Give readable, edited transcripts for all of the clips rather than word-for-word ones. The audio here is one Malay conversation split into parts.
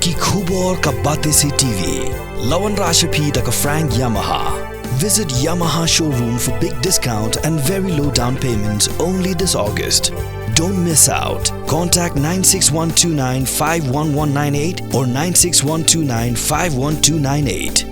की Khubor ka Batesi TV. Lawan Rashapi da ka Frank Yamaha. Visit Yamaha showroom for big discount and very low down payments only this August. Don't miss out. Contact 96129 51198 or 96129 51298.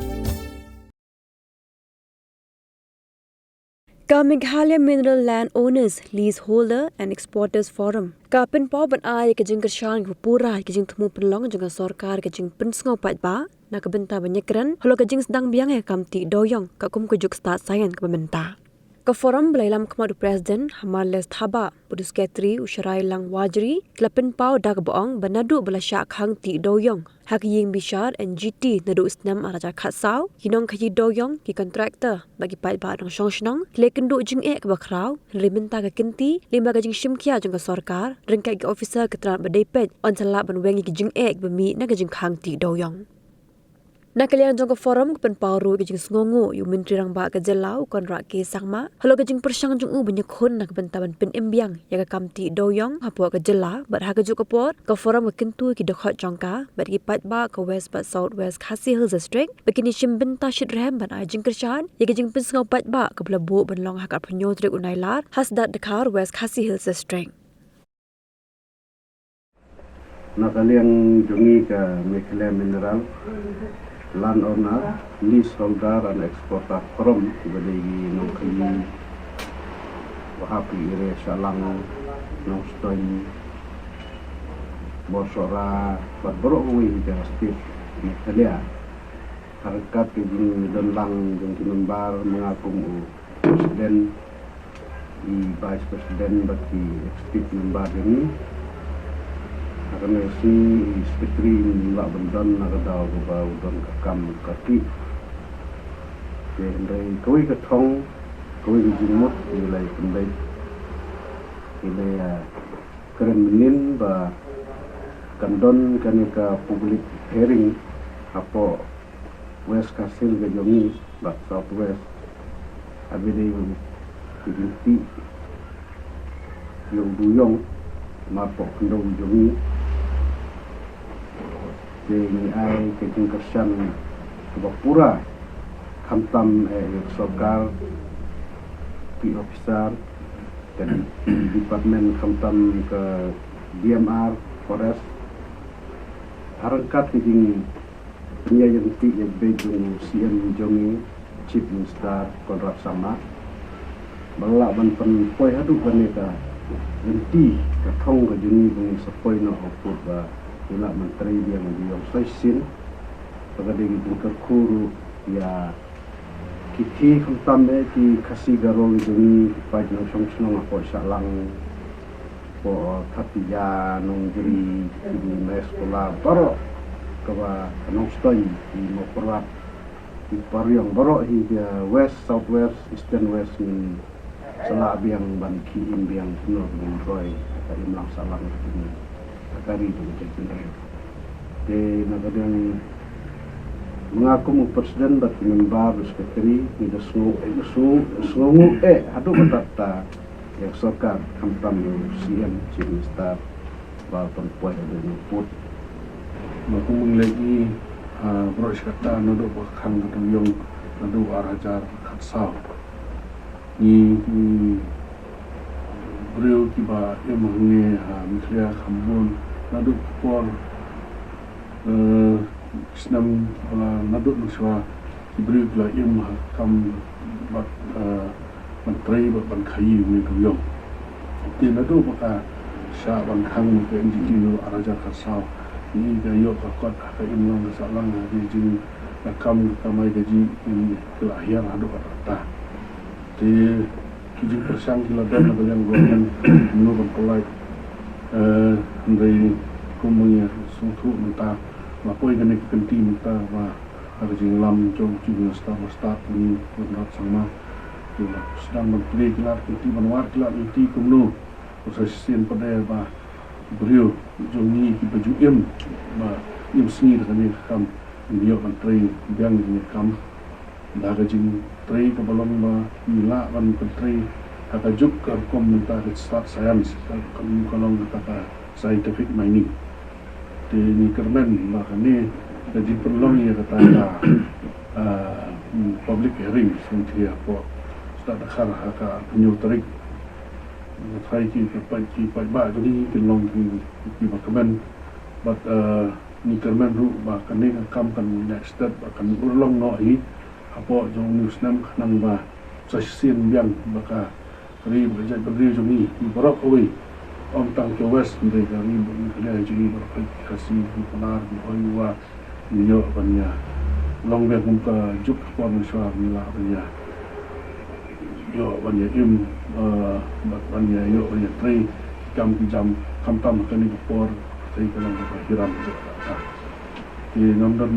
Ka Meghalaya Mineral Land Owners, Leaseholder and Exporters Forum. Ka penpau ban ai ke jing kershan ke pura ke jing temu penlong jang sarkar ke jing pensngau pat ba na ke benta banyakran holo ke jing sedang biang e kamti doyong ka kum ke juk start sayan ke benta. Ka forum belailam kemadu Presiden Hamarles Thaba Pudu Sekretari Usharai Lang Wajri kelapin pau dak boong banadu belasyak khang ti doyong hak ying bishar NGT nadu isnam araja khatsau hinong khaji doyong ki kontraktor bagi pai ba dong shongshnong lekendu jing e ke bakrau riminta ka kinti lima ka jing shimkia jang ka sarkar rengkai ki officer ketran badepet on sala ban wengi ki jing e bemi na ka jing khang ti doyong. Nak kalian jangka forum ke penpauru ke jing sngongu yu menteri rang ba ke jelau kon rak ke sangma halo ke jing persyang jung u banyak khon nak bentaban pen embiang ya ke kamti doyong hapo ke jela bar ha ke juk kapor ke forum ke kentu ki dekhot jangka bar ki pat ba ke west but south west Khasi Hills district begini shim benta shit rem ban jing kershan ya ke jing pen sngo pat ba ke belabu ban long hakap penyo trek unailar hasdat dekar west Khasi Hills district. Nak kalian jungi ke Meghalaya Mineral Land Owner, Leaseholder and Exporter Forum bagi nongkini wahapi ire salang nongstoy borsora berborok wi ke state Meghalaya harkat kejing donlang jeng kinembar mengakum presiden di vice president bagi executive member ini akan si sekretari nilak bendan nak daw ba udon kakam kaki dari koi ketong koi jimut nilai pendai nilai keren menin ba kandon kanika public hearing apo west Kasil ke jongi ba south west abide binti yung duyong mapo kandong jongi Jadi ai kejing kersan kebapura kamtam sokar pi officer dan departemen kamtam ke DMR Forest harangkat kejing penyayan ti yang bejung CM Jongi Chief Minister Konrad Sama balak ban pen poi hadu baneka genti katong ke jungi bungi sepoi no oput ba ila menteri dia mendiang saisin pagadi gitu kuru ya kiti kamtam ki kasi garong juni pajno songsno ko salang po katiya nong juri di sekolah baro kawa nong stoi di moperat di pariang baro hi dia west south west eastern west ni salah biang ban ki imbiang suno dengan roy kata imlang salang ini kari itu jadi de nagadang mengaku presiden bagi member sekretari ni sungu hadu batata yang sarkar kamtam CM Chief Minister ba perempuan ada nyuput maku lagi bros kata nado bakang yung nado arajar khatsau ni beliau tiba emangnya Meghalaya Khambun nadu por senam nadu nuswa beliau la emah kam bat menteri ban khayi ni duyong ti nadu baka sya ban khang ke NGT araja khatsau ni gayo kakot ka imlang salang di jin nakam kamai gaji ni kelahir nadu kata ti kijing persang kiladan yang goyan menurut polai dari kumungnya sungtu mentah lapoi gane kenti mentah wa arjing lam jong jing start ni berat sama sedang menteri kilat kenti manwar kilat kenti kumnu prosesien pada ba beliau jongi ki baju ba im sini dengan kam dia menteri biang ni kam dah jing menteri ke belum mila ban menteri kata juk ke komentar start science kalau kata scientific mining ni kermen makani jadi perlu ya kata public hearing sendiri apa sudah dakar haka penyutrik try ki ba jadi perlu ki kermen but ni kermen ru makani kam kan next step akan ulong no hi apa jong news nam nang ba sesian yang maka kali berjaya berdiri jong ni berok away Om tang ke west dari kami berkali jadi berkasih benar berwa niyo banya long biar muka juk pon suar mila banya yo banya banya yo banya tray jam kam tam kani por tray kalau berhiram di nomor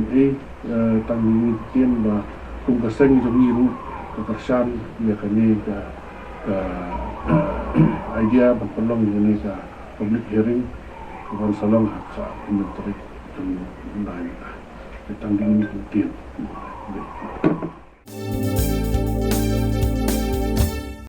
tang ini kian ba kum kaseng jom ru kekersan ya kani ke idea berpeluang ini ke public hearing bukan salong hak inventory dan lain tentang ini mungkin